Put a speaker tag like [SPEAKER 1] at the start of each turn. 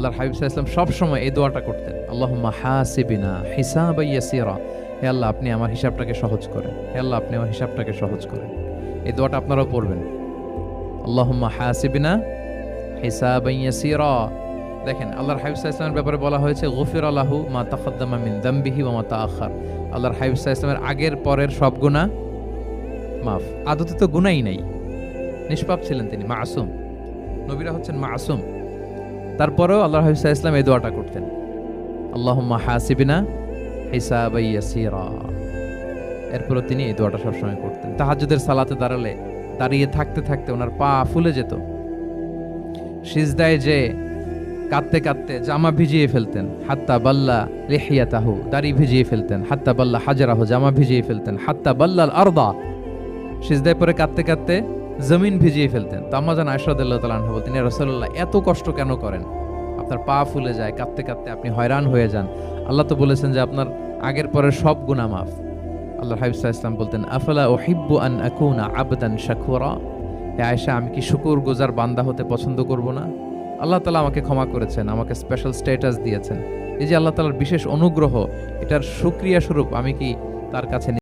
[SPEAKER 1] আল্লাহর হাবিব সাল্লাল্লাহু আলাইহি ওয়াসাল্লাম সবসময় এই দোয়াটা করতেন, আল্লাহুম্মা হাসিবিনা হিসাবান ইয়াসীরা, হে আল্লাহ আপনি আমার হিসাবটাকে সহজ করেন, হে আল্লাহ আপনি আমার হিসাবটাকে সহজ করেন। এই দোয়াটা আপনারাও পড়বেন, আল্লাহুম্মা হাসিবিনা হিসাবান ইয়াসীরা। দেখেন আল্লাহর হাবিব সাল্লাল্লাহু আলাইহি ওয়াসাল্লামের ব্যাপারে বলা হয়েছে গফিরা লাহু মা তাকাদ্দামা মিন যামবিহি ওয়া মা তাআখার। আল্লাহর হাবিব সাল্লাল্লাহু আলাইহি ওয়াসাল্লামের আগের পরের সব গুনাহ মাফ। আদতে তো গুনাহই নাই, নিষ্পাপ ছিলেন তিনি, মাসুম। নবীরা হচ্ছেন মাসুম, তারপরেও আল্লাহর হাবিব সাল্লাল্লাহু আলাইহি ওয়াসাল্লাম এই দোয়াটা করতেন, আল্লাহুম্মা হাসিবিনা হিসাবান ইয়াসীরা। এরপরও তিনি এই দোয়াটা সবসময় করতেন। তাহাজ্জুদের সালাতে দাঁড়িয়ে থাকতে থাকতে ওনার পা ফুলে যেত, সিজদায় যে কাঁদতে কাঁদতে জামা ভিজিয়ে ফেলতেন, হাত্তা বাল্লা লিহিয়াতাহু, দাড়ি ভিজিয়ে ফেলতেন, হাত্তা বাল্লা হাজারাহু, জামা ভিজিয়ে ফেলতেন, হাত্তা বাল্লাল আরদা, সিজদায় পরে কাঁদতে কাঁদতে জমিন ভিজিয়ে ফেলতেন। তো আম্মা জান আয়েশা রাদিয়াল্লাহু তাআলা আনহা বলতেন, ইয়া রাসূলুল্লাহ এত কষ্ট কেন করেন, আপনার পা ফুলে যায়, কাঁদতে কাঁদতে আপনি হয়রান হয়ে যান, আল্লাহ তো বলেছেন যে আপনার আগের পরের সব গুনাহ মাফ। আল্লাহর হাবিব সাল্লাল্লাহু আলাইহি ওয়াসাল্লাম বলতেন, আফালা উহিব্বু আন আকুনা আবদান শাকুরা, হে আয়েশা আমি কি শুকরগুজার বান্দা হতে পছন্দ করব না? আল্লাহ তাআলা আমাকে ক্ষমা করেছেন, আমাকে স্পেশাল স্ট্যাটাস দিয়েছেন, এই যে আল্লাহ তাআলার বিশেষ অনুগ্রহ, এটার শুকরিয়া স্বরূপ আমি কি তার কাছে